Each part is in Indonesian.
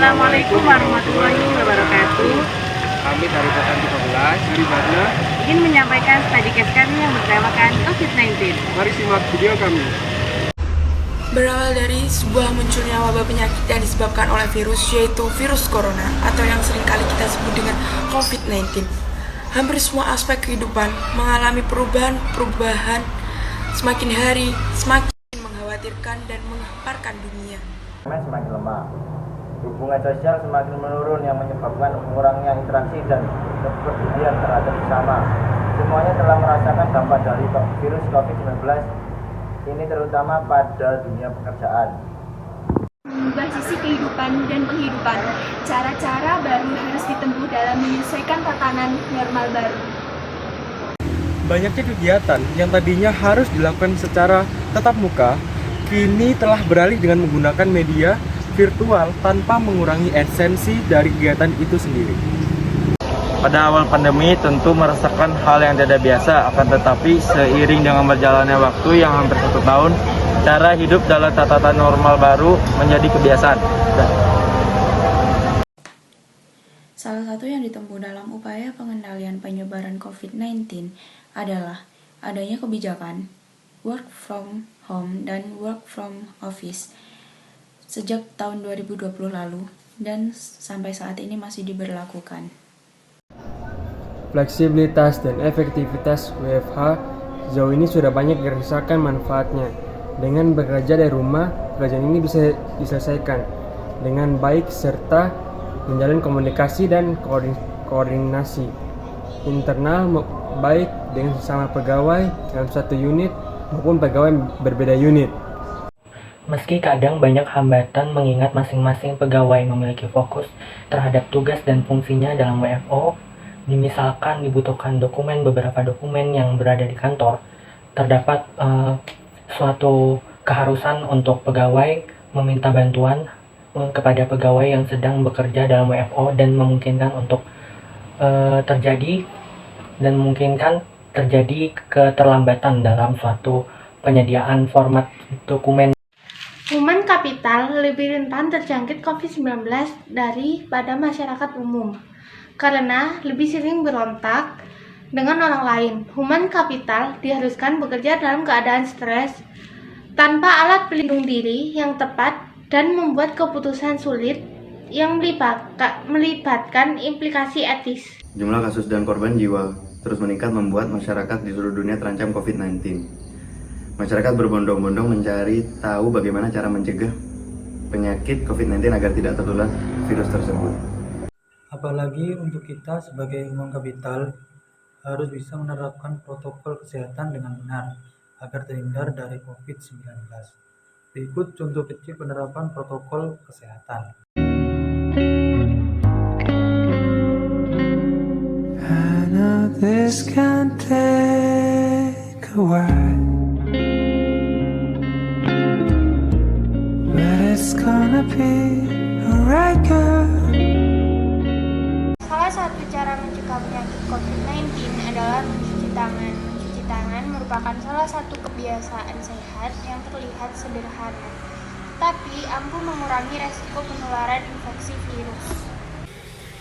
Assalamualaikum warahmatullahi wabarakatuh. Kami dari Kosan 13 dari Badna. Ingin menyampaikan studi case kami yang bertemakan COVID-19. Mari simak video kami. Berawal dari sebuah munculnya wabah penyakit yang disebabkan oleh virus, yaitu virus corona atau yang seringkali kita sebut dengan COVID-19. Hampir semua aspek kehidupan mengalami perubahan semakin hari, semakin mengkhawatirkan dan menghamparkan dunia. Semakin lemah, hubungan sosial semakin menurun yang menyebabkan kurangnya interaksi dan kepedulian terhadap sesama. Semuanya telah merasakan dampak dari virus COVID-19 ini, terutama pada dunia pekerjaan. Mengubah sisi kehidupan dan penghidupan, cara-cara baru harus ditempuh dalam menyesuaikan tatanan normal baru. Banyaknya kegiatan yang tadinya harus dilakukan secara tatap muka, kini telah beralih dengan menggunakan media virtual tanpa mengurangi esensi dari kegiatan itu sendiri. Pada awal pandemi tentu merasakan hal yang tidak biasa, akan tetapi seiring dengan berjalannya waktu yang hampir 1 tahun, cara hidup dalam tatanan normal baru menjadi kebiasaan. Salah satu yang ditempuh dalam upaya pengendalian penyebaran COVID-19 adalah adanya kebijakan work from home dan work from office sejak tahun 2020 lalu dan sampai saat ini masih diberlakukan. Fleksibilitas dan efektivitas WFH sejauh ini sudah banyak dirasakan manfaatnya. Dengan bekerja dari rumah, pekerjaan ini bisa diselesaikan dengan baik serta menjalin komunikasi dan koordinasi internal baik dengan sesama pegawai dalam satu unit maupun pegawai berbeda unit. Meski kadang banyak hambatan mengingat masing-masing pegawai memiliki fokus terhadap tugas dan fungsinya dalam WFO, misalkan dibutuhkan beberapa dokumen yang berada di kantor, terdapat suatu keharusan untuk pegawai meminta bantuan kepada pegawai yang sedang bekerja dalam WFO dan memungkinkan untuk terjadi keterlambatan dalam suatu penyediaan format dokumen. Human capital lebih rentan terjangkit COVID-19 daripada masyarakat umum karena lebih sering berontak dengan orang lain. Human capital diharuskan bekerja dalam keadaan stres tanpa alat pelindung diri yang tepat dan membuat keputusan sulit yang melibatkan implikasi etis. Jumlah kasus dan korban jiwa terus meningkat membuat masyarakat di seluruh dunia terancam COVID-19. Masyarakat berbondong-bondong mencari tahu bagaimana cara mencegah penyakit COVID-19 agar tidak tertular virus tersebut. Apalagi untuk kita sebagai human capital harus bisa menerapkan protokol kesehatan dengan benar agar terhindar dari COVID-19. Berikut contoh kecil penerapan protokol kesehatan. I know this can take a while, but it's gonna be alright, girl. Salah satu cara mencegah penyakit COVID-19 adalah mencuci tangan. Mencuci tangan merupakan salah satu kebiasaan sehat yang terlihat sederhana, tapi ampuh mengurangi resiko penularan infeksi virus.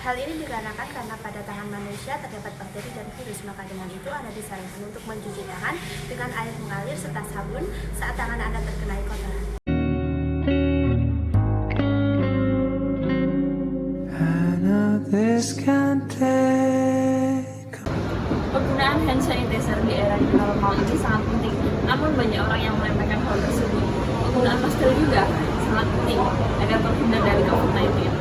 Hal ini dikarenakan karena pada tangan manusia terdapat bakteri dan virus, maka dengan itu Anda disarankan untuk mencuci tangan dengan air mengalir serta sabun saat tangan Anda terkena kotoran. Penggunaan hand sanitizer di era new normal ini sangat penting, namun banyak orang yang melemparkan hal tersebut. Penggunaan masker juga sangat penting agar terhindar dari COVID-19.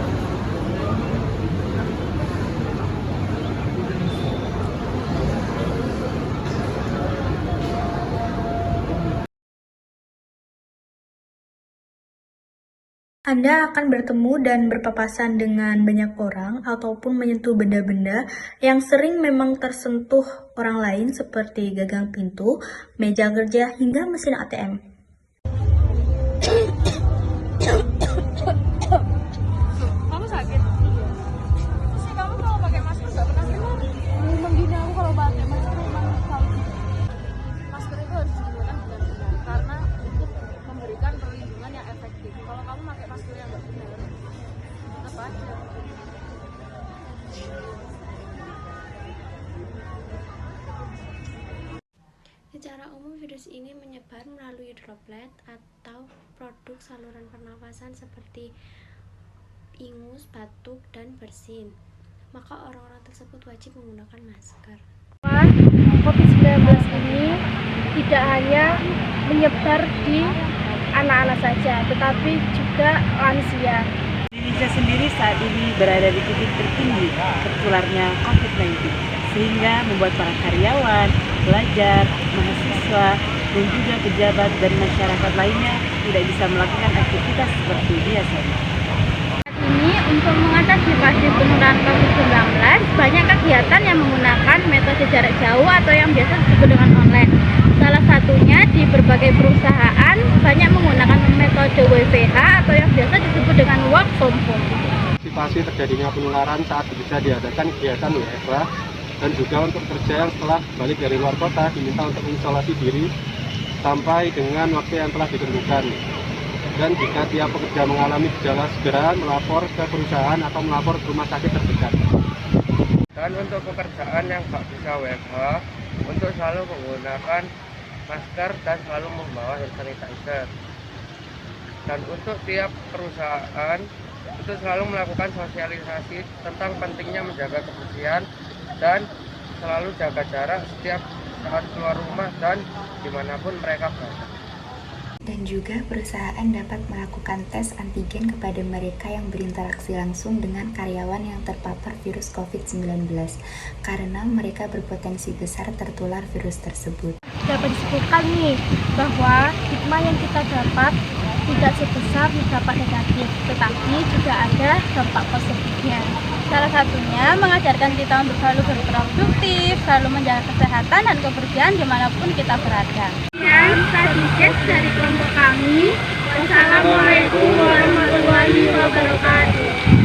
Anda akan bertemu dan berpapasan dengan banyak orang ataupun menyentuh benda-benda yang sering memang tersentuh orang lain seperti gagang pintu, meja kerja, hingga mesin ATM. Kamu sakit? Sih kamu kalau pakai masker nggak pernah keluar. Memang gini aku kalau pakai masker memang selalu. Masker itu harus digunakan benar-benar karena untuk memberikan perlindungan yang efektif. Kalau kamu pakai masker yang nggak benar, Secara umum, virus ini menyebar melalui droplet atau produk saluran pernafasan seperti ingus, batuk, dan bersin. Maka orang-orang tersebut wajib menggunakan masker. COVID-19 ini tidak hanya menyebar di anak-anak saja, tetapi juga lansia. Indonesia sendiri saat ini berada di titik tertinggi tertularnya COVID-19, sehingga membuat para karyawan, pelajar, mahasiswa, dan juga pejabat dan masyarakat lainnya tidak bisa melakukan aktivitas seperti biasanya. Ini untuk mengantisipasi penularan COVID-19, banyak kegiatan yang menggunakan metode jarak jauh atau yang biasa disebut dengan online. Salah satunya di berbagai perusahaan banyak menggunakan metode WFH atau yang biasa disebut dengan work from home. Antisipasi terjadinya penularan saat bisa diadakan kegiatan WFH dan juga untuk kerja yang setelah balik dari luar kota diminta untuk mengisolasi diri sampai dengan waktu yang telah ditentukan. Dan jika tiap pekerja mengalami gejala, segera melapor ke perusahaan atau melapor ke rumah sakit terdekat. Dan untuk pekerjaan yang tak bisa WFH, untuk selalu menggunakan masker dan selalu membawa hand sanitizer. Dan untuk tiap perusahaan itu selalu melakukan sosialisasi tentang pentingnya menjaga kebersihan dan selalu jaga jarak setiap saat keluar rumah dan dimanapun mereka berada. Dan juga perusahaan dapat melakukan tes antigen kepada mereka yang berinteraksi langsung dengan karyawan yang terpapar virus COVID-19 karena mereka berpotensi besar tertular virus tersebut. Dapat disebutkan nih bahwa hikmah yang kita dapat tidak sebesar dampak negatif, tetapi juga ada dampak positifnya. Salah satunya mengajarkan kita untuk selalu berproduktif, selalu menjaga kesehatan dan kebersihan dimanapun kita berada. Dan Sadikes dari kelompok kami. Wassalamualaikum warahmatullahi wabarakatuh.